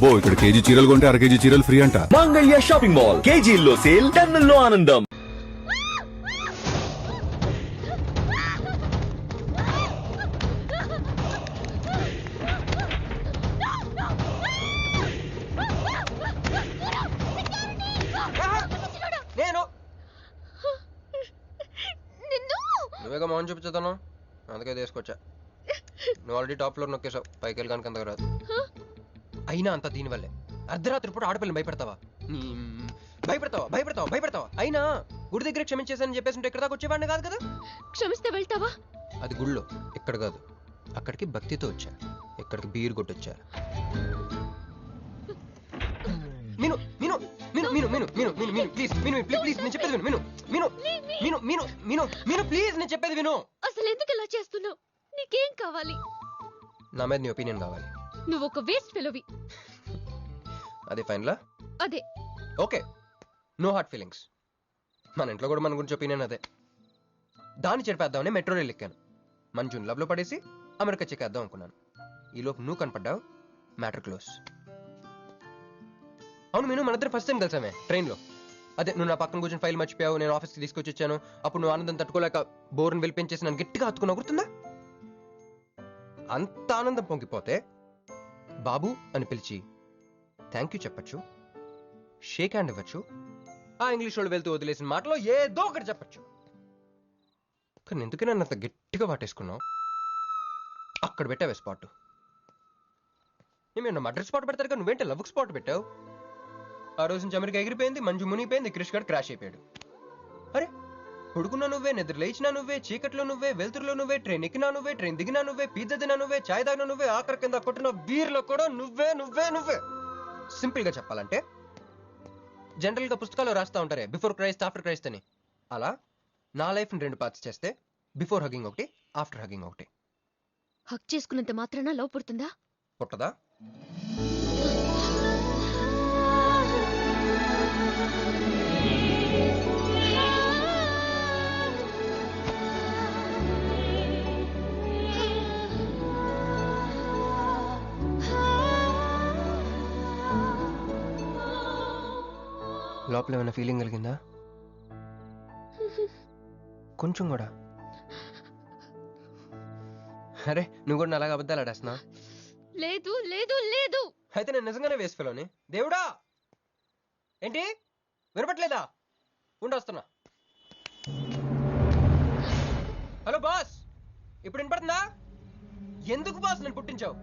బో ఇక్కడ కేజీ చీరలు కొంటే అర కేజీ చీరలు ఫ్రీ అంట. మంగళ్య షాపింగ్ మాల్, కేజీల్లో సేల్, టన్నుల్లో ఆనందం. నేను నువ్వేగా మౌన్ చూపించుతాను, అందుకే తీసుకొచ్చా. నువ్వు ఆల్రెడీ టాప్ ఫ్లోర్ నొక్కేసావు, పైకి వెళ్ళి కనుక రాదు. అయినా అంత దీనివల్లే అర్ధరాత్రి పూట ఆడపిల్లని భయపెడతావా? భయపెడతావా? అయినా గుడి దగ్గర క్షమించేసానని చెప్పేసి ఉంటే ఇక్కడ దాకా వచ్చేవాడిని కాదు కదా. క్షమిస్తే వెళ్తావా? అది గుళ్ళో, ఇక్కడ కాదు. అక్కడికి భక్తితో వచ్చా, ఇక్కడికి బీరు కొట్టొచ్చా. మీను మీను మీను మీను మీను మీను మీను మీను ప్లీజ్ మీను ప్లీజ్ నేను చెప్పేది విను. మీను మీను మీను మీను మీను ప్లీజ్ నేను చెప్పేది విను. అసలు ఎందుకు ఇలా చేస్తున్నావు? నీకేం కావాలి? నా మీద నీ ఒపీనియన్ కావాలి. నువ్వు ఒక వేస్ట్ ఫెలోవి. అదే ఫైనలా? అదే. Okay, no heart feelings. మన ఇంట్లో కూడా మన గురించి ఒపీనియన్ అదే. దాన్ని చెరిపేద్దామని మెట్రో రైల్ ఎక్కాను. మంజుని లవ్ లో పడేసి అమెరికా చెక్కేద్దాం అనుకున్నాను. ఈలోపు నువ్వు కనపడ్డావు, మ్యాటర్ క్లోజ్. అవును మీను, మన ఇద్దరు ఫస్ట్ టైం కలిసామే ట్రైన్లో. అదే నువ్వు నా పక్కన కూర్చొని ఫైల్ మర్చిపోయావు, నేను ఆఫీస్కి తీసుకొచ్చి వచ్చాను. అప్పుడు నువ్వు ఆనందం తట్టుకోలేక బోర్ని వెళ్ళిపించేసి నన్ను గట్టిగా హత్తుకున్నా, గుర్తుందా? అంత ఆనందం పొంగిపోతే బాబు అని పిలిచి థ్యాంక్ యూ చెప్పచ్చు, షేక్ హ్యాండ్ ఇవ్వచ్చు, ఆ ఇంగ్లీష్ వాళ్ళు వెళ్తూ వదిలేసిన మాటలో ఏదో ఒకటి చెప్పచ్చు. కానీ ఎందుకే నన్ను అంత గట్టిగా వాటేసుకున్నావు? అక్కడ పెట్టావే స్పాట్. ఏమన్నా మర్డర్ స్పాట్ పెడతారు కదా, నువ్వేంటే లవ్ స్పాట్ పెట్టావు. ఆ రోజు నుంచి అమెరికా ఎగిరిపోయింది, మంజు మునిగిపోయింది, క్రిష్ గారు క్రాష్ అయిపోయాడు. అరే పడుకున్నా నువ్వే, నిద్ర లేచినా నువ్వే, చీకట్లో నువ్వే, వెలుతురులో నువ్వే, ట్రైన్ ఎక్కినా నువ్వే, ట్రైన్ దిగినా నువ్వే, పిజ్జా తినా నువ్వే, చాయ్ తాగినా నువ్వే, ఆఖరి కింద కొట్టిన బీర్లో కూడా నువ్వే నువ్వే నువ్వే. సింపుల్ గా చెప్పాలంటే జనరల్ గా పుస్తకాలు రాస్తా ఉంటారే బిఫోర్ క్రైస్ట్ ఆఫ్టర్ క్రైస్ట్ అని, అలా నా లైఫ్ ని 2 పార్ట్స్ చేస్తే బిఫోర్ హగ్గింగ్ ఒకటి, ఆఫ్టర్ హగ్గింగ్ ఒకటి. హక్ చేసుకున్నంత మాత్రాన లవ్ పుడుతుందా? పుట్టదా? లోపల ఏమైనా ఫీలింగ్ కలిగిందా? కొంచెం కూడా? అరే నువ్వు కూడా అలాగ అబద్ధాలు ఆడేస్తున్నా? లేదు లేదు లేదు. అయితే నేను నిజంగానే వేస్ట్ ఫెలోని. దేవుడా, ఏంటి వినపట్లేదా? ఉండొస్తున్నా. హలో బాస్, ఇప్పుడు వినపడుతుందా? ఎందుకు బాస్ నన్ను పుట్టించావు?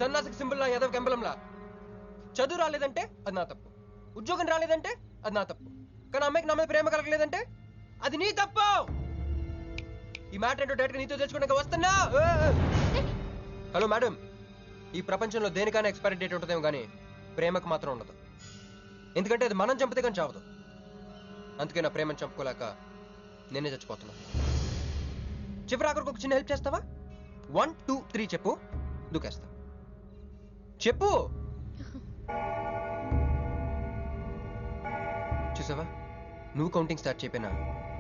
సన్నాసికి సింబల్ లా, యాదవ్ గంబలంలా. చదువు రాలేదంటే అది నా తప్పు, ఉద్యోగం రాలేదంటే అది నా తప్పు, కానీ అమ్మాయికి నా మీద ప్రేమ కలగలేదంటే అది నీ తప్పు. ఈ మ్యాటర్ ఏంటో డైరెక్ట్గా నీతో తెచ్చుకున్నాక వస్తున్నా. హలో మేడం, ఈ ప్రపంచంలో దేనికైనా ఎక్స్పైరీ డేట్ ఉంటుందేమో కానీ ప్రేమకు మాత్రం ఉండదు. ఎందుకంటే అది మనం చంపితే కానీ చావదు. అందుకే నా ప్రేమను చంపుకోలేక నేనే చచ్చిపోతున్నా. చివరి ఆఖరికి ఒక చిన్న హెల్ప్ చేస్తావా? 1 2 3 చెప్పు, దూకేస్తా. చెప్పు. చూసావా, నువ్వు కౌంటింగ్ స్టార్ట్ చేయపోయినా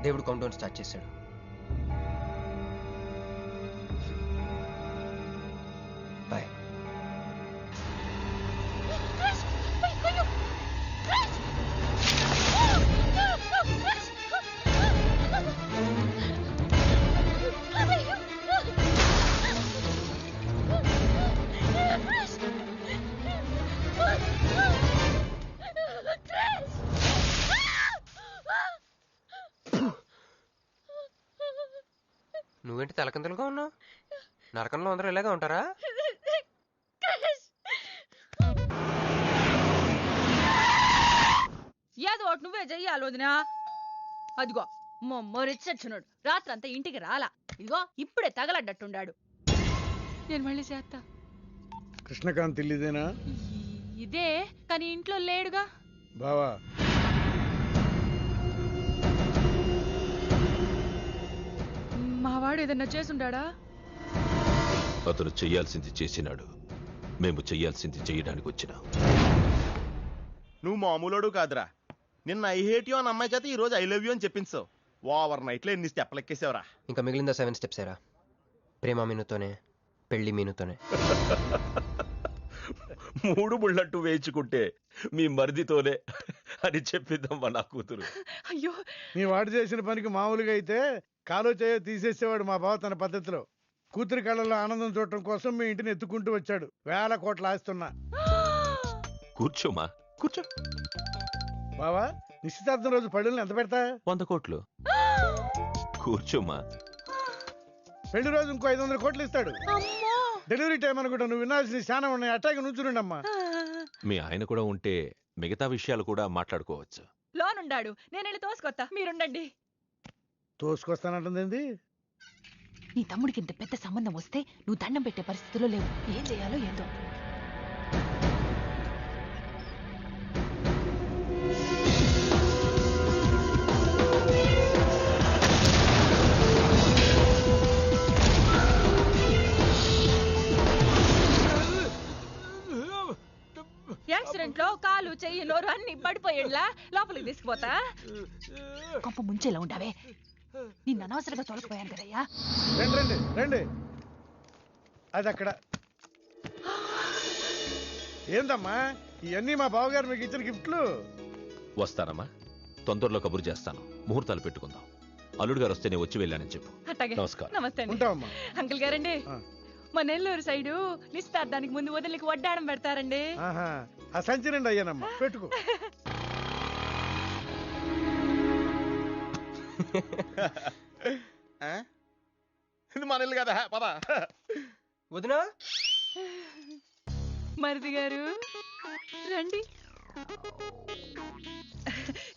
దేవుడు కౌంట్ డౌన్ స్టార్ట్ చేశాడు. బాయ్. నువ్వేంటి తలకిందులుగా ఉన్నావు? నరకంలో అందరూ ఇలాగే ఉంటారా? ఏదో ఒకటి నువ్వే చెయ్యాలి వదినా. అదిగో మొమ్మరిచ్చచ్చున్నాడు, రాత్రంతా ఇంటికి రాలా. ఇదిగో ఇప్పుడే తగలడ్డట్టుండాడు. నేను మళ్ళీ చేస్తా. కృష్ణకాంత్ ఇల్లుదేనా? ఇదే, కానీ ఇంట్లో లేడుగా. బావా, మావాడు ఏదన్నా చేసుండాడా? అతను చెయ్యాల్సింది చేసినాడు, మేము చెయ్యాల్సింది చెయ్యడానికి వచ్చినా. నువ్వు మామూలుడు కాదురా. నిన్న ఐ హేట్ యూ అని అమ్మాయి చేత ఈ రోజు ఐ లవ్ యూ అని చెప్పించావు. ఓవర్ నైట్ లో ఎన్ని స్టెప్లు ఎక్కేసావురా. ఇంకా మిగిలిందా 7 స్టెప్స్ ఏరా. ప్రేమ మీనుతోనే, పెళ్లి మీనుతోనే. మూడు ముళ్ళట్టు వేయించుకుంటే మీ మరిదితోనే అని చెప్పిందమ్మా నా కూతురు. అయ్యో మీ వాడు చేసిన పనికి మామూలుగా అయితే కాలో చేయో తీసేసేవాడు మా బావ తన పద్ధతిలో. కూతురి కళ్ళలో ఆనందం చూడటం కోసం మీ ఇంటిని ఎత్తుకుంటూ వచ్చాడు. 1000 కోట్లు ఆస్తున్నా. కూర్చోమా, కూర్చో. బావా, నిశ్చితార్థం రోజు పళ్ళుల్ని ఎంత పెడతా? 100 కోట్లు. కూర్చోమా. పెళ్లి రోజు ఇంకో 500 కోట్లు ఇస్తాడు. అమ్మో డెలివరీ టైం అనుకుంటా. నువ్వు వినాల్సిన చాలా ఉన్నాయి. అట్టాగే నుంచుండమ్మా. మీ ఆయన కూడా ఉంటే మిగతా విషయాలు కూడా మాట్లాడుకోవచ్చు. లోనుండాడు, నేను వెళ్ళి తోసుకొత్తా, మీరుండండి. తోసుకొస్తానంటుంది. నీ తమ్ముడికి ఇంత పెద్ద సంబంధం వస్తే నువ్వు దండం పెట్టే పరిస్థితిలో లేవు. ఏం చేయాలో ఏందో. యాక్సిడెంట్ లో కాలు చెయ్యి నోరు అన్ని పడిపోయేలా లోపలికి తీసుకుపోతా. కొంప ముంచేలా ఉండవే. నిన్ను అనవసరంగా తోలకపోయాను కదయ్యా. రండి రండి రండి. అది అక్కడ. ఏందమ్మా ఇవన్నీ మా బావగారు మీకు ఇచ్చిన గిఫ్ట్లు? వస్తానమ్మా, తొందరలో కబురు చేస్తాను. ముహూర్తాలు పెట్టుకుందాం. అల్లుడు గారు వస్తే నేను వచ్చి వెళ్ళానని చెప్పు. అట్టాగే. నమస్కారం. నమస్తే అండి. ఉంటావమ్మా. అంకుల్ గారండి, ఆ. మా నెల్లూరు సైడు నిశ్చితార్థానికి ముందు వదిలికి వడ్డాణం పెడతారండి. ఆహా, ఆ సంచి నిండి అయ్యానమ్మా, పెట్టుకో. ఇది మన ఇల్లు కదా, పద. వదినా మరిది గారు రండి.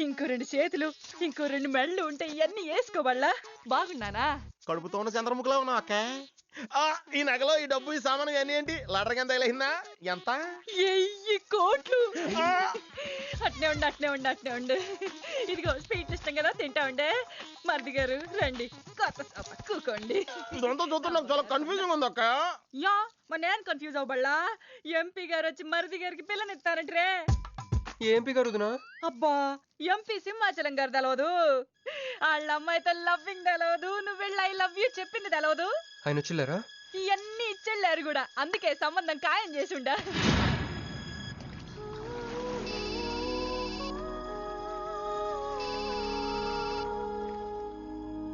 ఇంకో 2 చేతులు, ఇంకో 2 మెళ్ళు ఉంటే ఇవన్నీ వేసుకోవాలా? బాగున్నానా? కడుపుతో ఉన్న చంద్రముఖిలో ఉన్నావు అక్క. ఈ నగలో ఈ డబ్బు ఈ సామాను ఇవన్నీ ఏంటి? లడర్ కింద తగిలిందా? ఎంత? 1000 కోట్లు. అట్నే ఉండు, అట్నే ఉండు, అట్నే ఉండు. ఇదిగో స్వీట్ ఇష్టం కదా, తింటా ఉండే. మరిది గారు రండి, కొత్త సోఫా కూకోండి. ఇదంతా చూస్తే నాకు చాలా కన్ఫ్యూజింగ్ ఉంది అక్క. యా మరి నేను కన్ఫ్యూజ్ అవ్వబల్లా. ఎంపీ గారు వచ్చి మరిది గారికి పిల్లనిస్తారంట్రే. ఏంపి గారు వదినా? అబ్బా, ఎంపీ సింహాచలం గారు తెలవదు, వాళ్ళ అమ్మాయితో లవ్వింగ్ తెలవదు, నువ్వు వెళ్ళి ఐ లవ్ యూ చెప్పింది తెలవదు. ఆయన వచ్చిల్లారా? ఇవన్నీ ఇచ్చెళ్ళారు కూడా, అందుకే సంబంధం ఖాయం చేసుండా.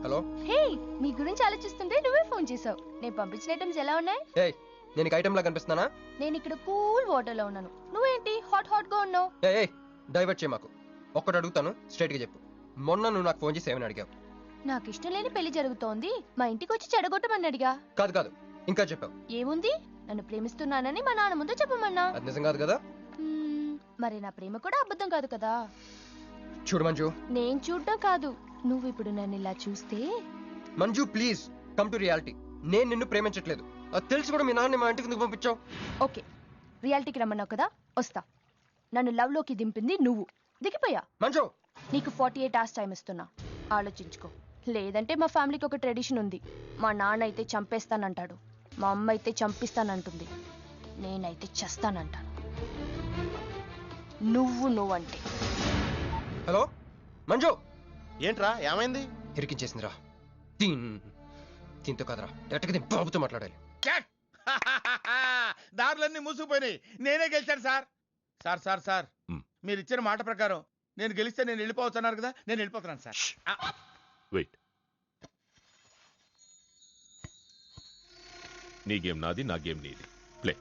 హలో. హే, మీ గురించి ఆలోచిస్తుంటే నువ్వే ఫోన్ చేసావు. నేను పంపించిన ఐటమ్స్ ఎలా ఉన్నాయి? ఏయ్, నేను ఐటమ్ లా కనిపిస్తున్నానా? నేను ఇక్కడ కూల్ వాటర్ లో ఉన్నాను, నువ్వేంటి హాట్ హాట్ గా ఉన్నావు? ఏయ్ డైవర్ట్ చేయ మాకు. ఒక్కటి అడుగుతాను, స్ట్రైట్ గా చెప్పు. మొన్న నువ్వు నాకు ఫోన్ చేసి ఏమని అడిగావు? నాకు ఇష్టం లేని పెళ్లి జరుగుతోంది, మా ఇంటికి వచ్చి చెడగొట్టమని అడిగా. కాదు కాదు, ఇంకా చెప్పావు. ఏముంది, నన్ను ప్రేమిస్తున్నానని మా నాన్న ముందు చెప్పమన్నా. అది నిజం కాదు కదా? మరి నా ప్రేమ కూడా అబద్ధం కాదు కదా? చూడు మంజు. నేను చూడటం కాదు, నువ్వు ఇప్పుడు నన్ను ఇలా చూస్తే. Manju please come to reality. నేను నిన్ను ప్రేమించట్లేదు, అది తెలిసి కూడా మీ నాన్న మా ఇంటికి ఎందుకు పంపించావు? ఓకే, రియాలిటీకి రమ్మన్నావు కదా, వస్తా. నన్ను లవ్ లోకి దింపింది నువ్వు, దిగిపోయా. మంజు నీకు 48 hours టైం ఇస్తున్నా, ఆలోచించుకో. లేదంటే మా ఫ్యామిలీకి ఒక ట్రెడిషన్ ఉంది. మా నాన్న అయితే చంపేస్తానంటాడు, మా అమ్మ అయితే చంపిస్తానంటుంది, నేనైతే చస్తానంటాను. నువ్వంటే. హలో మంజు. ఏంట్రా ఏమైంది? ఇరికించేసిందిరా. దీంతో కదరా, డైరెక్ట్గా దీని బాబుతో మాట్లాడాలి. దారులన్నీ మూసుకుపోయినాయి. నేనే గెలిచాను సార్. సార్ సార్ సార్, మీరు ఇచ్చిన మాట ప్రకారం నేను గెలిస్తే నేను వెళ్ళిపోవచ్చు అన్నారు కదా, నేను వెళ్ళిపోతున్నాను సార్. వెయిట్. నీ గేమ్ నాది, నా గేమ్ నీది. ప్లే.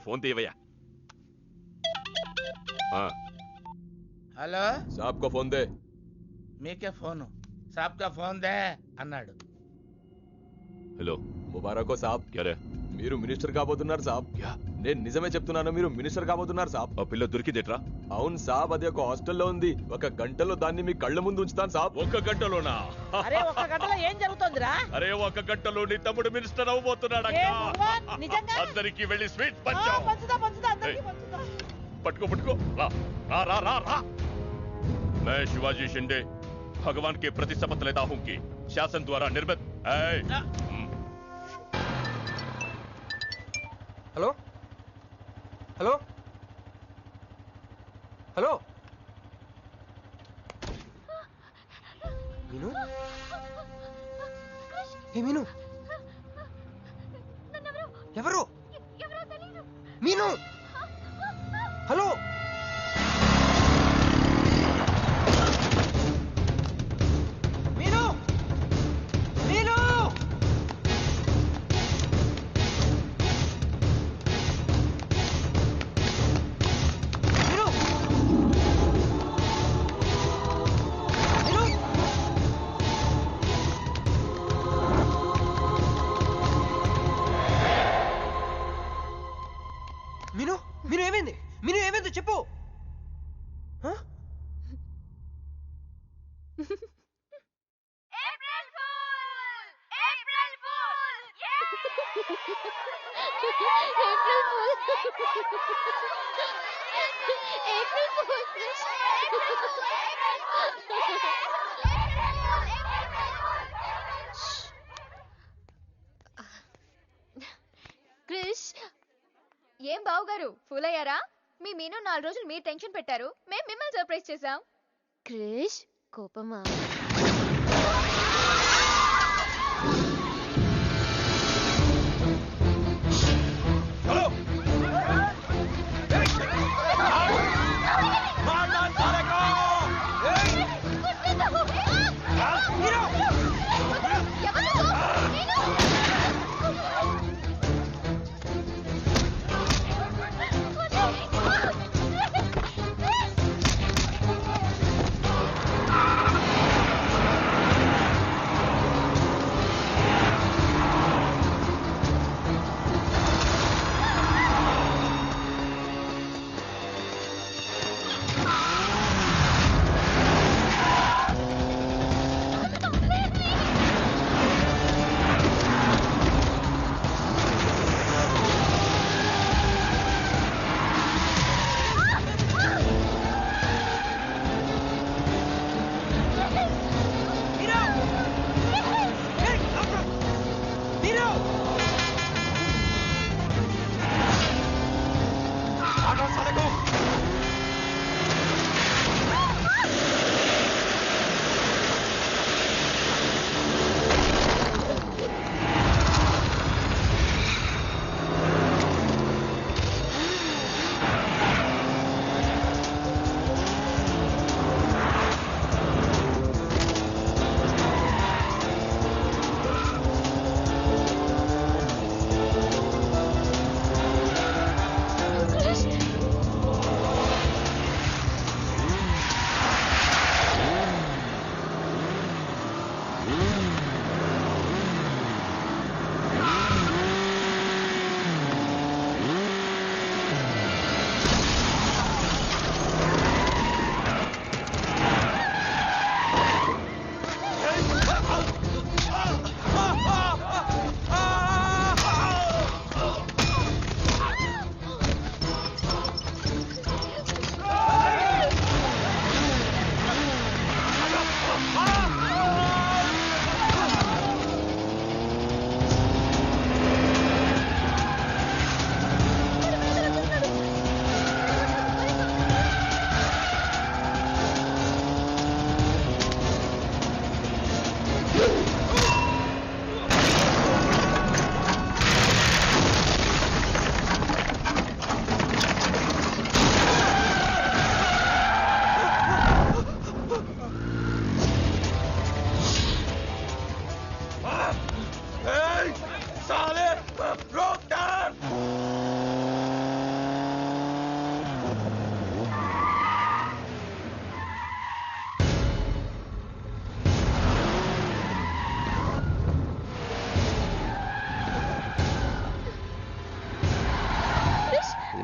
ఫోన్ తీవయ్యా. హలో, సాబ్ కో ఫోన్ దే. మీకే ఫోను, సాబ్ కా ఫోన్ దే అన్నాడు. హలో. ముబారకో సాబ్. క్యారే? మీరు మినిస్టర్ కాబోతున్నారు సాబ్. నేను నిజమే చెప్తున్నాను, మీరు మినిస్టర్ కాబోతున్నారు సాబ్. ఆ పిల్ల దొరికిదేట్రా? అవును సాబ్, అది ఒక హాస్టల్లో ఉంది. 1 గంటలో దాన్ని మీ కళ్ళ ముందు ఉంచుతాను సాబ్. 1 గంటలోనా? అరే 1 గంటలో ఏం జరుగుతుందిరా? అరే 1 గంటలో నీ తమ్ముడు మినిస్టర్ అవబోతున్నాడు. నిజంగా? అందరికి వెళ్ళి స్వీట్ పంచు. పట్టుకో పట్టుకో. రా రా రా రా రా. मैं शिवाजी शिंदे भगवान के प्रति शपथ लेता हूं कि शासन द्वारा निर्मित హలో హలో హలో మీను. ఏ మీను, ఎవరు? మీను. హలో. మీను. మీను. మీను. మీను. మీను. మీను ఏమైంది? మీను ఏమైంది చెప్పు. హ? క్రిష్, ఏం బావగారు ఫుల్ అయ్యారా? మీ మీను 4 రోజులు మీరు టెన్షన్ పెట్టారు, మేము మిమ్మల్ని సర్ప్రైజ్ చేసాం. క్రిష్ కోపమా?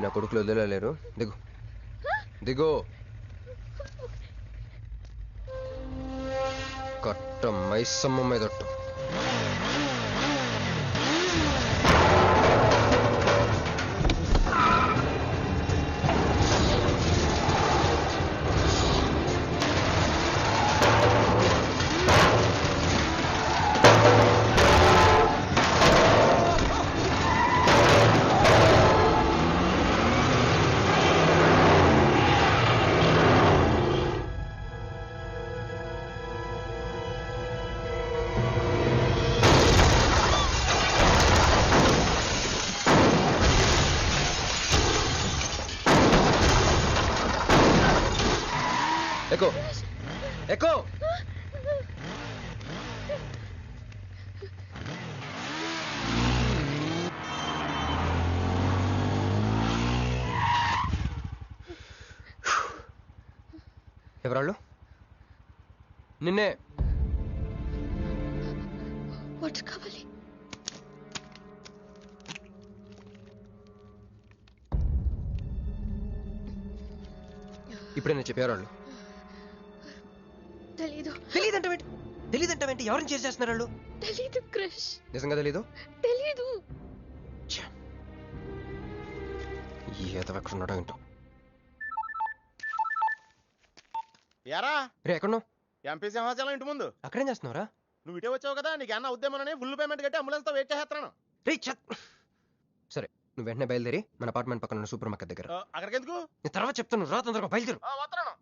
నా కొడుకులు వదిలేలేరు. దిగు దిగు. కట్ట మైసమ్మ మీదట్టు. ఎక్కు ఎక్కు. ఎవరాళ్ళు? నిన్నే. వాటర్ కావాలి. ఇప్పుడైనా చెప్పారు వాళ్ళు. తెలీదు. తెలీదంటే ఎవరిని చేసేస్తున్నారు వాళ్ళు? తెలీదు క్రిష్. నిజంగా తెలీదు? తెలీదు. ఏదో ఎక్కడ ఉన్నాడో ఏంటో. ఎరా రే ఎక్కడున్నావు? ఎంపీ సింహాచలం ఇంటి ముందు. అక్కడేం చేస్తున్నావురా? నువ్వు ఇటే వచ్చావు కదా, నీకు అన్న ఉద్యమనని ఫుల్ పేమెంట్ కట్టి అంబులెన్స్ తో వెయిట్ చేస్తున్నాను. రే సరే, నువ్వు వెంటనే బయలుదేరి మన అపార్ట్మెంట్ పక్కన ఉన్న సూపర్ మార్కెట్ దగ్గర. అక్కడికి ఎందుకు? నేను తర్వాత చెప్తాను, రా తొందరగా బయలుదేరు. వస్తున్నాను.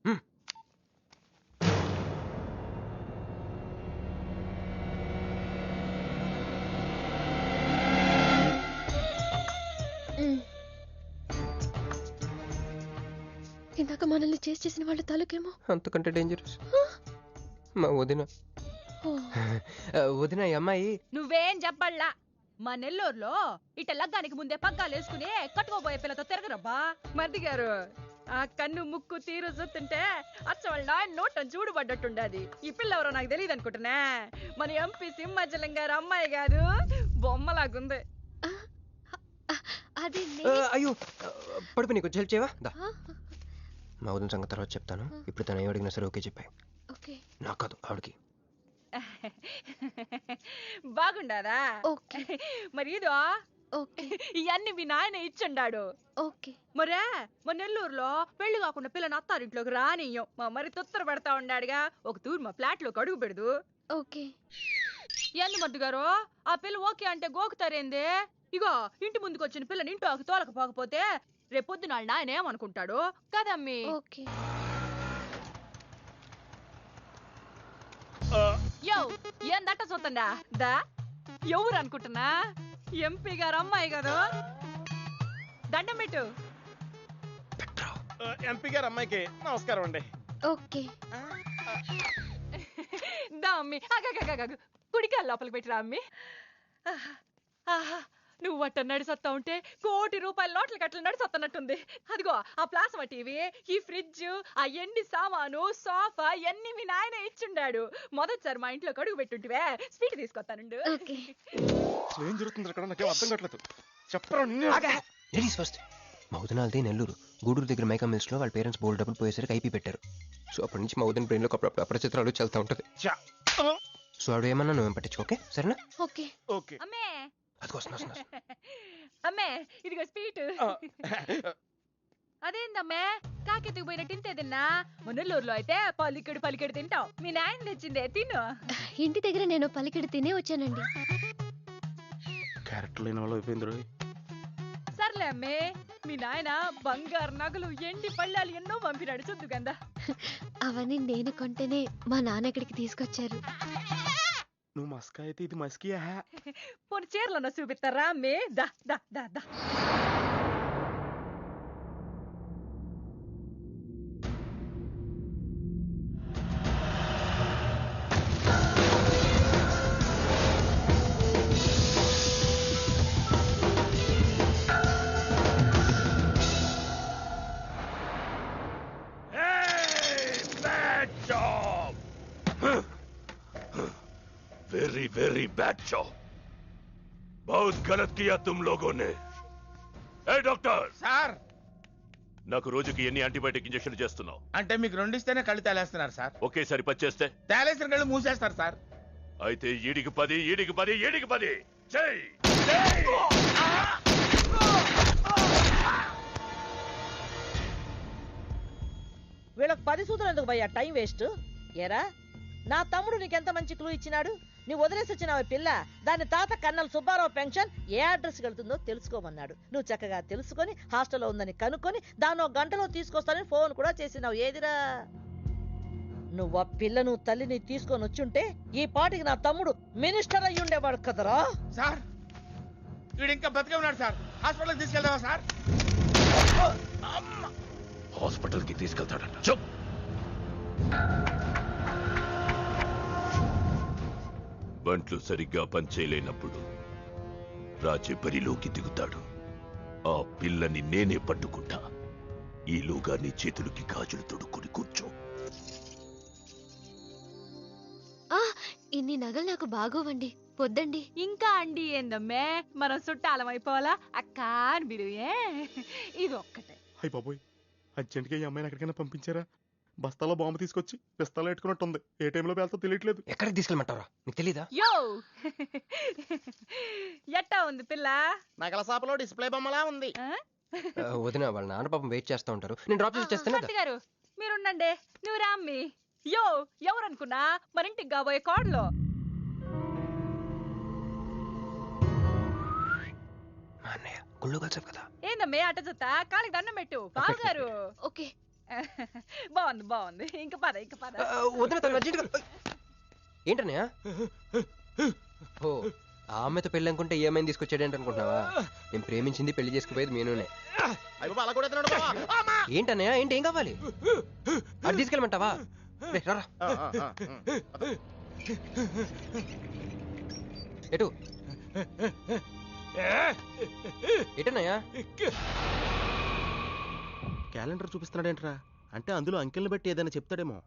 ఇందాక మనల్ని చేసిన వాళ్ళ తాలూకేమో. అంతకంటే డేంజరస్ మా వదిన. వదిన ఈ అమ్మాయి. నువ్వేం చెప్పల్లా. మా నెల్లూరులో ఇట లగ్గానికి ముందే పగ్గాలు వేసుకుని కట్టుకోబోయే పిల్లతో తిరగరబ్బా. మర్ది గారు, ఆ కన్ను ముక్కు తీరు చూస్తుంటే అచ్చ వాళ్ళ నాయన నోటం చూడబడ్డట్టుండది. ఈ పిల్ల ఎవరో నాకు తెలియదు అనుకుంటున్నా. మన ఎంపీ సింహాచలం గారు అమ్మాయి కాదు, బొమ్మలాగుంది. అది అయ్యో పడుపు, నీకు హెల్ప్ చేయవా? మా వదిన సంగతి తర్వాత చెప్తాను. ఇప్పుడు తను ఏ అడిగినా సరే ఓకే చెప్పాయి. నాకు కాదు, ఆవిడకి. బాగుండాదా? మరి ఇదో ఇవన్నీ మీ నాయన ఇచ్చుండాడు. మరే మా నెల్లూరులో పెళ్లి కాకుండా పిల్లని అత్తారింట్లోకి రానియ్యం. మా మరి తొత్తర పడతా ఉండాడుగా, ఒక తూరు మా ఫ్లాట్ లోకి అడుగు పెడదు. ఎందు మద్దు గారు, ఆ పిల్ల ఓకే అంటే గోకుతారేంది? ఇగో ఇంటి ముందుకు వచ్చిన పిల్లని ఇంటి తోలకపోకపోతే రేపొద్దున నాయన ఏమనుకుంటాడు కదమ్మీ? యో ఏం దట్ట చూతండా దా, ఎవరు అనుకుంటున్నా? ఎంపీ గారు అమ్మాయి కదా. దండం పెట్టు. ఎంపీ గారు అమ్మాయికి నమస్కారం అండి. దా అమ్మి, కుడికాయ లోపలికి పెట్టిరా అమ్మి. నువ్వు అట్ట నడిసొత్తా ఉంటే ₹1 కోటి నోట్ల కట్టలు నడిసొత్తనట్టుంది. అదిగో ఆ ప్లాస్మా టీవీ, ఈ ఫ్రిడ్జ్, ఆ ఎన్ని సామాను, సోఫా ఎన్ని మీ నాయన ఇచ్చుండాడు. మొదటిసారి మా ఇంట్లో కడుగు పెట్టుంటివే, స్వీట్ తీసుకొస్తానుండు. ఏం జరుగుతుంది అక్కడ? నాకేం అర్థం కావట్లేదు. చెప్పరా. మా వదినాలది నెల్లూరు. గూడూరు దగ్గర మైకా మిల్స్ లో వాళ్ళ పేరెంట్స్ బోల్డ్ డబ్బులు పోయేసరికి ఐపీ పెట్టారు. సో అప్పటి నుంచి మా వదిన బ్రెయిన్ లో అప్పుడప్పుడు అపరిచిత్రాలు చల్తా ఉంటది. సో ఆవిడ ఏమన్నా నువ్వేం పట్టించుకోకే, సరేనా? అమ్మే అదిగో అమ్మే, ఇదిగో స్వీట్. అదేందమ్మే కాకెత్తుకు పోయినట్టు ఇంతే తిన్నా? మున్నెల్లూరులో అయితే పలికెడు తింటావు. మీ నాయన తెచ్చిందే తిను. ఇంటి దగ్గర నేను పలికెడు తినే వచ్చానండి. క్యారెక్టర్ లేని వాళ్ళు అయిపోయింది. సర్లే అమ్మే, మీ నాయన బంగారు నగలు, ఎండి పళ్ళాలు ఎన్నో పంపినాడు చూద్దు గందా. అవన్నీ నేను కొంటేనే మా నాన్న ఇక్కడికి తీసుకొచ్చారు. నువ్వు మస్కా అయితే ఇది మస్కియా? పోనీ చీరలన్నా చూపిస్తారా అమ్మే? దా దా దా దా. Very very bad job. बहुत गलत किया तुम लोगों ने. ए डॉक्टर సార్, నాకు రోజుకి ఎన్ని యాంటీబయాటిక్ ఇంజెక్షన్ చేస్తున్నావు? అంటే మీకు 2 ఇస్తేనే కళ్ళు తేలేస్తున్నారు సార్. ఒకేసారి 10 చేస్తే తేలేసిన కళ్ళు మూసేస్తారు సార్. అయితే ఈడికి 10 చెయ్. వీళ్ళకి 10 సూత్రం ఎందుకు భయ్యా టైం వేస్ట్? ఏరా, నా తమ్ముడు నీకెంత మంచి క్లూ ఇచ్చినాడు. నీ వదిలేసి వచ్చిన పిల్ల దాని తాత కన్నల సుబ్బారావు పెన్షన్ ఏ అడ్రస్ వెళ్తుందో తెలుసుకోమన్నాడు. నువ్వు చక్కగా తెలుసుకొని హాస్టల్లో ఉందని కనుక్కొని దాన్ని 1 గంటలో తీసుకొస్తానని ఫోన్ కూడా చేసినావు. ఏదిరా, నువ్వు ఆ పిల్లను తల్లిని తీసుకొని వచ్చుంటే ఈ పాటికి నా తమ్ముడు మినిస్టర్ అయ్యి ఉండేవాడు కదరా. సార్, వీడు ఇంకా బతికే ఉన్నాడు సార్. హాస్పిటల్కి తీసుకెళ్దామా సార్? హాస్పిటల్ కి తీసుకెళ్తాడంట. చెప్ బంట్లు సరిగ్గా పనిచేయలేనప్పుడు రాజే బరిలోకి దిగుతాడు. ఆ పిల్లని నేనే పట్టుకుంటా. ఈలోగా నీ చేతులకి గాజులు తొడుక్కుని కూర్చో. ఇన్ని నగలు నాకు బాగోవండి, పొద్దండి. ఇంకా అండి ఏందమ్మే, మనం చుట్టాలం అయిపోవాలా అక్క అని బిరువే. ఇది ఒక్కటే. అయ్యి బాబోయ్, అర్జెంట్గా ఈ అమ్మాయిని ఎక్కడికైనా పంపించారా? బస్తాలో బాంబు తీసుకొచ్చి పిస్తాలో పెట్టుకున్నట్టుంది. ఏ టైంలో వెళ్తా తెలియట్లేదు. ఎక్కడికి తీసుకెళ్ళమంటారా, నీకు తెలీదా? యో ఎట్టా ఉంది పిల్ల? నగల షాపులో డిస్ప్లే బొమ్మలా ఉంది. వదిన వాళ్ళ నాన్న పాపం వెయిట్ చేస్తూ ఉంటారు, నేను డ్రాప్ చేసి చేస్తాను. కత్తి గారు మీరుండండి, నువ్వు రామ్మి. యో ఎవరనుకున్నా మన ఇంటికి కాబోయే కోడలో. గుళ్ళు కలిసావు కదా. ఏందమ్మే అట్ట చూస్తా, కాలికి దండం పెట్టు బావగారు. ఓకే బాగుంది బాగుంది, ఇంక పద ఇంక పద. వదిన ఏంటన్నయ్య? ఓ ఆ అమ్మాయితో పెళ్ళి అనుకుంటే ఏమైంది తీసుకొచ్చాడేంటి అనుకుంటున్నావా? నేను ప్రేమించింది పెళ్లి చేసుకుపోయేది మీనునే. ఏంటన్నయ్య ఏంటి, ఏం కావాలి? అది తీసుకెళ్ళమంటావా? రారా. ఎటు ఎటన్నయ్యా? క్యాలెండర్ చూపిస్తున్నాడేంట్రా? అంటే అందులో అంకెల్ని బట్టి ఏదైనా చెప్తాడేమో.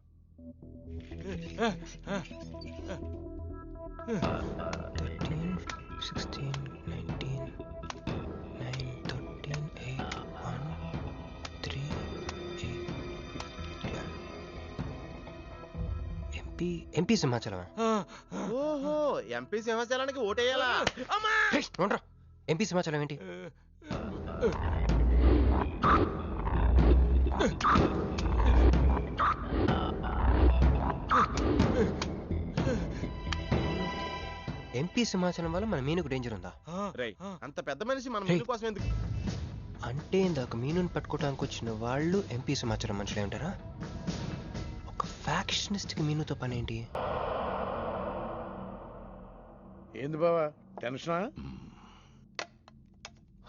ఎంపీ సింహాచలం. ఓహో, ఎంపీ సింహాచలానికి ఓటేయాలా? ఎంపీ సింహాచలం ఏంటి? ఎంపీ సింహాచలం వల్ల మన మీనుకు డేంజర్ ఉందా? అంత పెద్ద మనిషి మన మీను కోసం ఎందుకు? అంటే ఇందాక మీనుని పట్టుకోవడానికి వచ్చిన వాళ్ళు ఎంపీ సింహాచలం మనుషులే ఉంటారా? ఒక ఫ్యాక్షనిస్ట్ కి మీనుతో పని ఏంటి? ఏంది బావా టెన్షనా?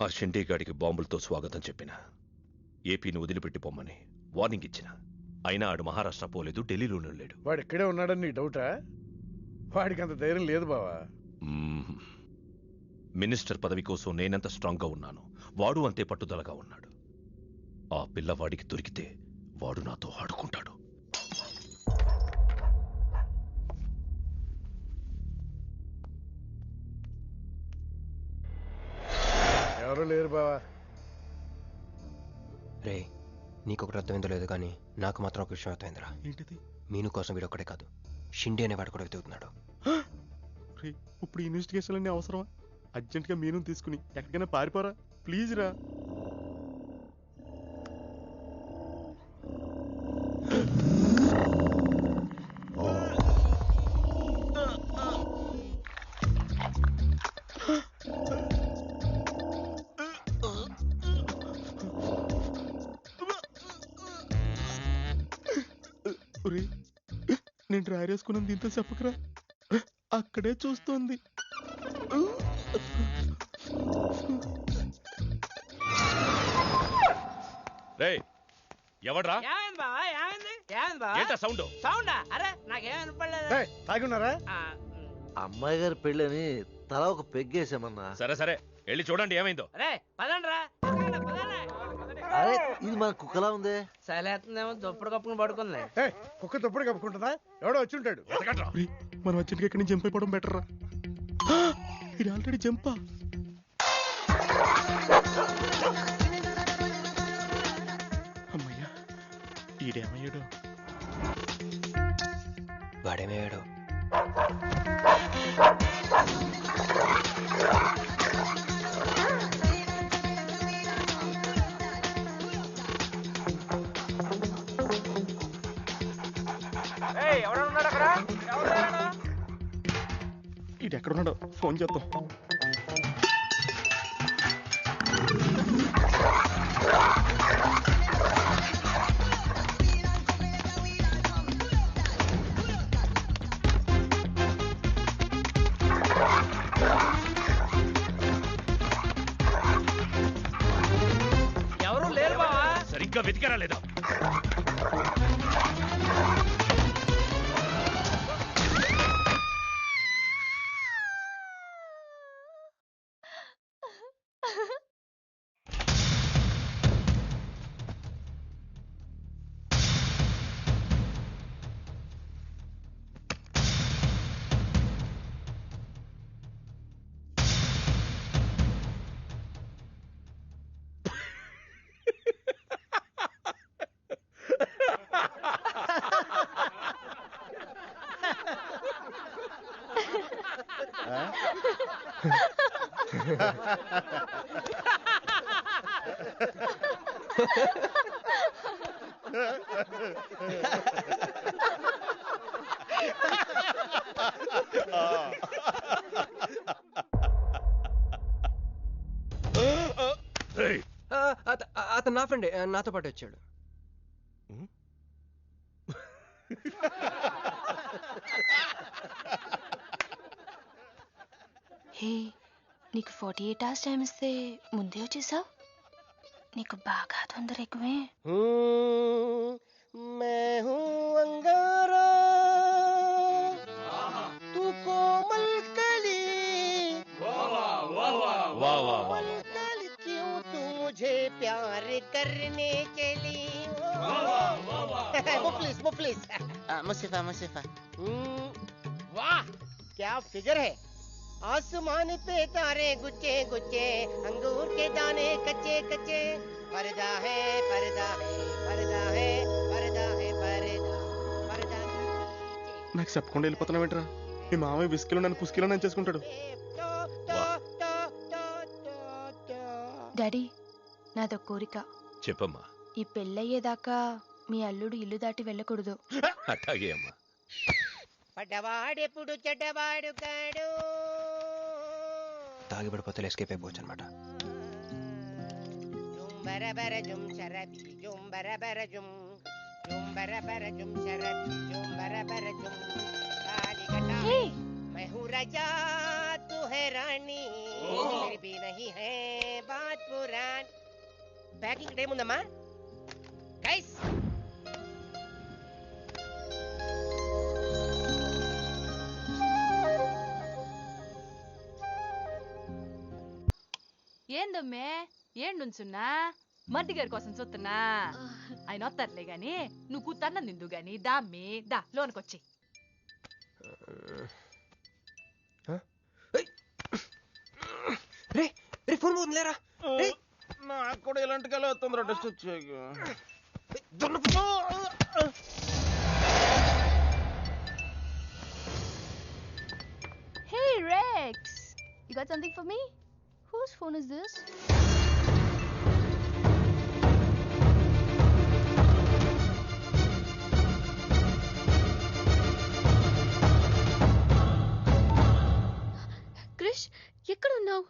ఆ షిండేగాడికి బాంబులతో స్వాగతం చెప్పిన, ఏపీని వదిలిపెట్టి పొమ్మని వార్నింగ్ ఇచ్చిన. అయినా ఆడు మహారాష్ట్ర పోలేదు, ఢిల్లీలోనే లేడు. వాడు ఇక్కడే ఉన్నాడని నీ డౌటా? వాడికి అంత ధైర్యం లేదు బావా. మినిస్టర్ పదవి కోసం నేనెంత స్ట్రాంగ్గా ఉన్నాను, వాడు అంతే పట్టుదలగా ఉన్నాడు. ఆ పిల్లవాడికి దొరికితే వాడు నాతో ఆడుకుంటాడు. ఎవరు లేరు బావా. రే నీకొకటి అర్థమైందో లేదు కానీ నాకు మాత్రం ఒక విషయం అర్థమైందిరా. ఏంటిది? మీను కోసం వీడు ఒక్కడే కాదు, షిండే అనేవాడు కూడా వెతుకుతున్నాడు. ఇప్పుడు ఇన్వెస్టిగేషన్ అన్ని అవసరమా? అర్జెంట్గా మీను తీసుకుని ఎక్కడికైనా పారిపోరా ప్లీజ్ రా. నేను డ్రైర్ వేసుకున్నాను, దీంతో చెప్పకరా. అక్కడే చూస్తోంది. రేయ్ ఎవడ్రా? తాగున్నారా? అమ్మాయి గారి పెళ్ళని తల ఒక పెగ్గేసామన్నా. సరే సరే వెళ్ళి చూడండి ఏమైందో. అరే ఇది మన కుక్కలా ఉంది. సలేతుందేమో దుప్పుడు కప్పుకుని పడుకుంది. కుక్క దుప్పుడు కప్పుకుంటుందా? ఎవడో వచ్చి ఉంటాడు. మనం అర్జెంట్గా ఇక్కడి నుంచి జంప్ అయిపోవడం బెటర్ రా. ఇది ఆల్రెడీ జంపా. అమ్మయ్యా, ఈడేమయ్యాడు? వాడేమయ్యాడు? ఇది ఎక్కడున్నాడో ఫోన్ చేద్దాం. ఎవరు లేరు బావా. సరిగ్గా వెతికారా లేదా? అతను నా ఫ్రెండే, నాతో పాటు వచ్చాడు. హే, నీకు 48 hours టైం ఇస్తే ముందే వచ్చేసావు. నీకు బాగా తొందర ఎక్కువే. मैं हूँ अंगारा तू कोमल कली कोमल कली क्यों तू मुझे प्यार करने चली मुफलिस मुसीफा वाह क्या फिगर है. आसमान पे तारे गुच्चे गुच्चे अंगूर के दाने कच्चे कच्चे पर्दा है पर्दा है पर्दा है पर्दा है पर्दा पर्दा నాకు చెప్పకుండా వెళ్ళిపోతున్నావు ఏంట్రా? మీ మామయ్య విస్కిలో నన్ను పుస్కిలో నన్ను చేసుకుంటాడు. డాడీ, నాదో కోరిక. చెప్పమ్మా. ఈ పెళ్ళయ్యేదాకా మీ అల్లుడు ఇల్లు దాటి వెళ్ళకూడదు. అట్లాగే అమ్మా. పడ్డవాడెప్పుడు చెడ్డవాడు కాడు. తాగి పడిపోతే ఎస్కేప్ అయిపోవచ్చు అనమాట. జుంబరబర జుం శరబి జుంబరబర జుం జుంబరబర జుం శరబి జుంబరబర జుం కాలికటా मैं हूँ राजा तू है रानी फिर भी नहीं है बात पुरानी. ప్యాకింగ్ టైం ఉందమ్మా గైస్. ఏందమ్మే ఏండుంచున్నా మర్ది గారి కోసం చూస్తున్నా. ఆయన వస్తారులే గాని నువ్వు కూతన్నం తిందు గాని దామ్మి దా లోనకొచ్చి. రే రే ఫోన్ పోతుంది లేరా. నాకు కూడా ఇలాంటి కళ వస్తుంది. టెస్ట్ వచ్చాక Hey Rex, you got something for me? Whose phone is this? Krish, ఎక్కడున్నావు?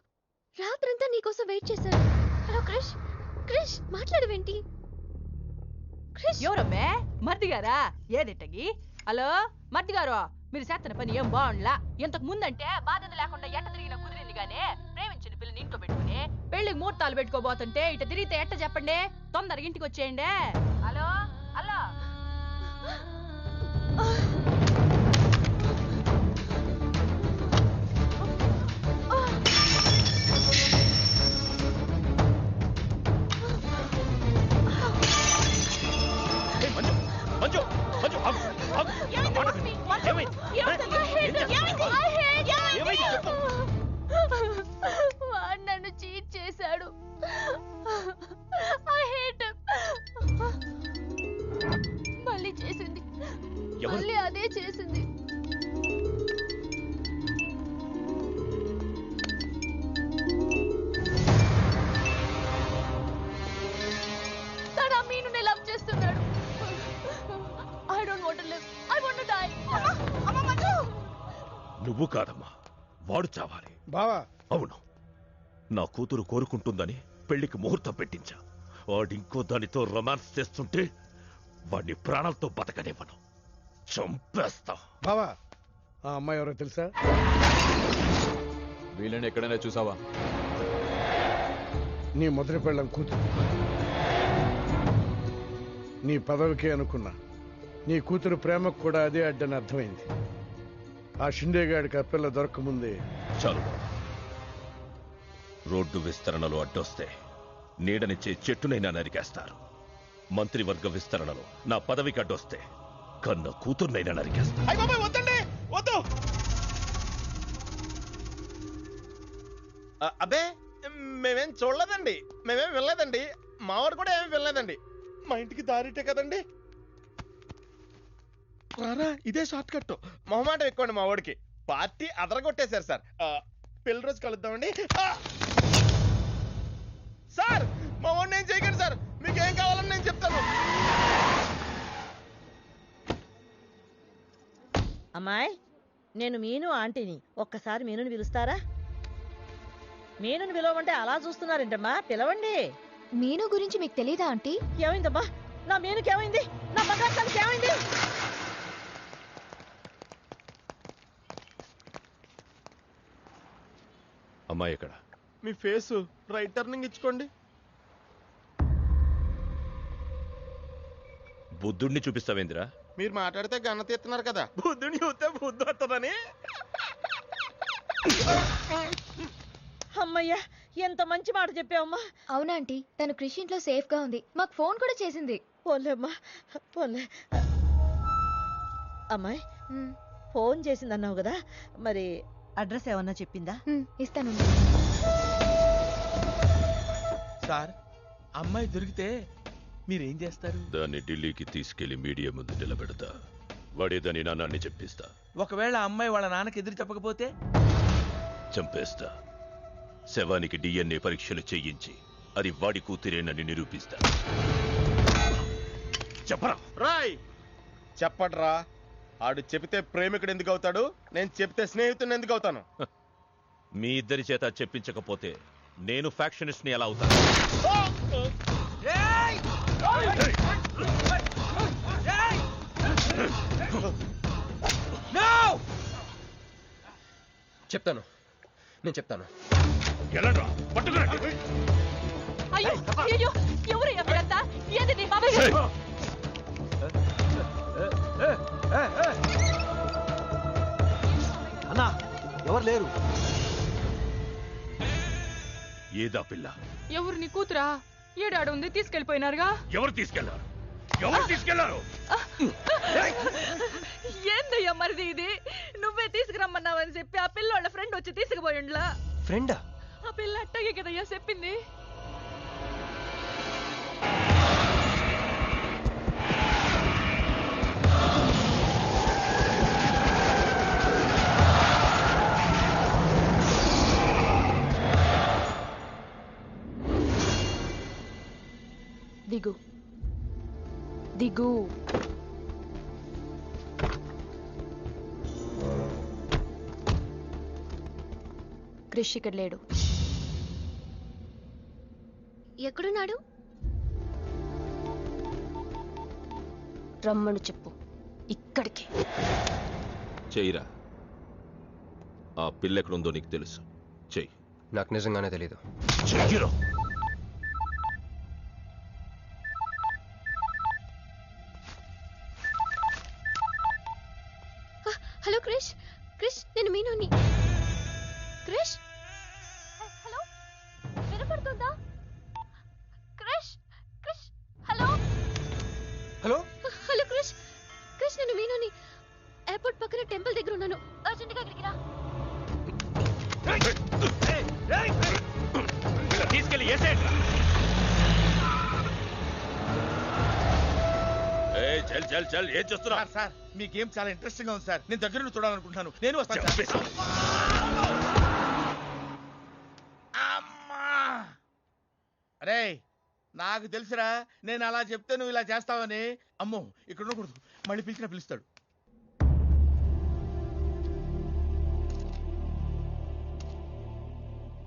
రాత్రంతా నీకోసం వెయిట్ చేశాను. హలో క్రిష్, క్రిష్ మాట్లాడవేంటి? క్రిష్, ఎవరమ్మే? మర్ది గారా? ఏదిట్టగి? హలో మర్ది గారు, మీరు చేస్తున్న పని ఏం బాగుండ్లా. ఇంతకు ముందంటే బాధ్యత లేకుండా ఎట్ట తిరిగిన కుదిరింది గానీ ప్రేమించిన పిల్లని ఇంట్లో పెట్టుకుని పెళ్లికి ముహూర్తాలు పెట్టుకోబోతుంటే ఇట తిరిగితే ఎట్ట చెప్పండి? తొందరగా ఇంటికి వచ్చేయండి. Hello hello. మంజు మంజు ఆగు, ఆగు. నా మాట విను. ఏమైంది? ఏమైంది చెప్పు. వాడు నన్ను చీట్ చేశాడు. I hate him. మళ్ళీ చేసింది, ఎవరు? మళ్ళీ అదే చేసింది. తను ఆ మీనుని లవ్ చేస్తున్నాడు. I don't want to live. I want to die. అమ్మ మంజు. నువ్వు కాదమ్మా, వాడు చావాలి. బావా, అవును, నా కూతురు కోరుకుంటుందని పెళ్లికి ముహూర్తం పెట్టించా. వాడింకో దానితో రొమాన్స్ చేస్తుంటే వాడిని ప్రాణాలతో బతకనివ్వను, చంపేస్తా. బావా, ఆ అమ్మాయి ఎవరో తెలుసా? వీళ్ళని ఎక్కడైనా చూసావా? నీ మొదటి పెళ్ళం కూతురు. నీ పదవికే అనుకున్నా, నీ కూతురు ప్రేమకు కూడా అదే అడ్డని అర్థమైంది. ఆ షిండేగాడికి ఆ పిల్ల దొరకముందే. చాలు, రోడ్డు విస్తరణలో అడ్డొస్తే నీడనిచ్చే చెట్టునైనా నరికేస్తారు. మంత్రివర్గ విస్తరణలో నా పదవికి అడ్డొస్తే కన్న కూతుర్నైనా నరికేస్తారు. వద్దండి, వద్దు. అబ్బే, మేమేం చూడలేదండి, మేమేం వినలేదండి. మావాడు కూడా ఏమీ వినలేదండి. మా ఇంటికి దారిటే కదండి. రారా, ఇదే షార్ట్ కట్. మొహమాట ఎక్కువండి మా వాడికి. పార్టీ అదరగొట్టేశారు సార్. పెళ్లి రోజు కలుద్దామండి. సార్ మా వాడిని ఏం చేయకండి సార్, మీకు ఏం కావాలని నేను చెప్తాను. అమ్మాయి, నేను మీను ఆంటీని. ఒక్కసారి మీనుని పిలుస్తారా? మీనుని పిలవమంటే అలా చూస్తున్నారేంటమ్మా, పిలవండి. మీను గురించి మీకు తెలీదా ఆంటీ? ఏమైందమ్మా? నా మీనుకి ఏమైంది? నా బంగారు తల్లికి ఏమైంది? అమ్మాయి ఎక్కడ? మీ ఫేస్ రైట్ టర్నింగ్ ఇచ్చుకోండి. బుద్ధుడిని చూపిస్తావేందిరా? మీరు మాట్లాడితే గన్న తీస్తున్నారు కదా, బుద్ధుని చూస్తే బుద్ధి వస్తుందని. అమ్మయ్యా, ఎంత మంచి మాట చెప్పావమ్మా. అవునా ఆంటీ, తను కృషి ఇంట్లో సేఫ్ గా ఉంది. మాకు ఫోన్ కూడా చేసింది. పోలేమ్మా, పోలే. అమ్మాయి, ఫోన్ చేసిందన్నావు కదా, మరి అడ్రస్ ఏమన్నా చెప్పిందా? ఇస్తాను. సార్, అమ్మాయి దొరికితే మీరేం చేస్తారు? దాన్ని ఢిల్లీకి తీసుకెళ్లి మీడియా ముందు నిలబెడతా. వాడేదని నాన్నని చెప్పిస్తా. ఒకవేళ అమ్మాయి వాళ్ళ నాన్నకి ఎదురు చెప్పకపోతే చంపేస్తా. శవానికి DNA పరీక్షలు చేయించి అది వాడి కూతురేనని నిరూపిస్తా. చెప్పరా? రాయ్ చెప్పడ్రా. ఆడు చెబితే ప్రేమికుడు ఎందుకు అవుతాడు, నేను చెప్తే స్నేహితుడిని ఎందుకు అవుతాను? మీ ఇద్దరి చేత చెప్పించకపోతే నేను ఫ్యాక్షనిస్ట్ ని ఎలా అవుతాను? చెప్తాను, నేను చెప్తాను. అయ్యో అయ్యో, ఎవరయ్యా మీరంతా? ఏది నీ బాబాయ్ గారు? అన్నా, ఎవరు లేరు. ఏదా పిల్ల? ఎవరు నీ కూతురా? ఏడాడు ఉంది, తీసుకెళ్లిపోయినారుగా. ఎవరు తీసుకెళ్లారు? ఎవరు తీసుకెళ్లారు? ఏందయ్యా మరిది ఇది? నువ్వే తీసుకురమ్మన్నావని చెప్పి ఆ పిల్లోళ్ళ ఫ్రెండ్ వచ్చి తీసుకుపోయిండ్లా. ఫ్రెండా? ఆ పిల్ల అట్టగే కదయ్యా చెప్పింది. దిగు దిగు. క్రిష్ ఇక్కడ లేడు. ఎక్కడున్నాడు? రమ్మను చెప్పు, ఇక్కడికి. చెయ్యిరా. ఆ పిల్ల ఎక్కడుందో నీకు తెలుసు. చెయ్యి. నాకు నిజంగానే తెలీదు. చెయ్యిరా. హలో క్రిష్, క్రిష్ నేను మీనుని. క్రిష్, హలో, వినపడుతుందా? Krish, Krish, hello hello hello Krish, Krish నేను మీనుని. ఎయిర్పోర్ట్ పక్కన టెంపుల్ దగ్గర ఉన్నాను. అర్జెంట్గా అక్కడికి రా. తీసుకెళ్ళి చల్ చల్ చల్. ఏం చేస్తున్నా? సార్, మీ గేమ్ చాలా ఇంట్రెస్టింగ్ గా ఉంది సార్. నేను దగ్గర నుండి చూడాలనుకుంటున్నాను. నేను వస్తాను. అరే, నాకు తెలుసురా, నేను అలా చెప్తే నువ్వు ఇలా చేస్తావని. అమ్మో, ఇక్కడ ఉండకూడదు. మళ్ళీ పిలిచినా పిలుస్తాడు.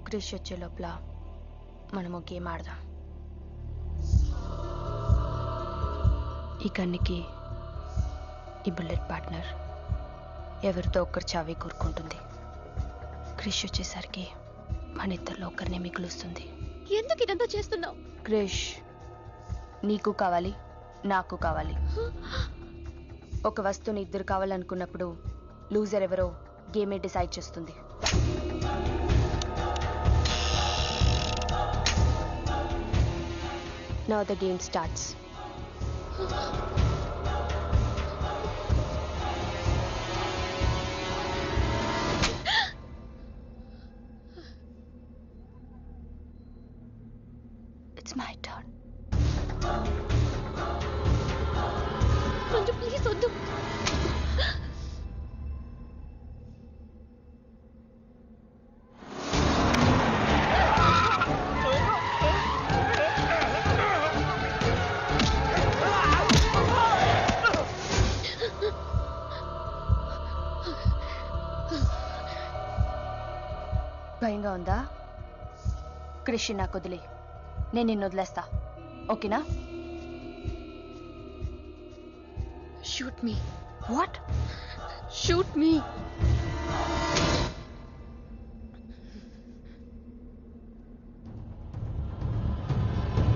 క్రిష్ వచ్చే లోపల మనము గేమ్ ఆడదాం. ఈ కన్నికి ఈ బుల్లెట్ పార్ట్నర్ ఎవరితో ఒక్కరు చావే కోరుకుంటుంది. క్రిష్ వచ్చేసరికి మన ఇద్దరిలో ఒక్కరినే మిగులుస్తుంది. ఎందుకు ఇదంతా చేస్తున్నావు? క్రిష్ నీకు కావాలి, నాకు కావాలి. ఒక వస్తువుని ఇద్దరు కావాలనుకున్నప్పుడు లూజర్ ఎవరో గేమే డిసైడ్ చేస్తుంది. Now the game starts. It's my turn. Manju please వద్దు. భయంగా ఉందా? క్రిష్ నాకు వదిలే, నేను నిన్ను వదిలేస్తా, ఓకేనా? Shoot me. What? Shoot me.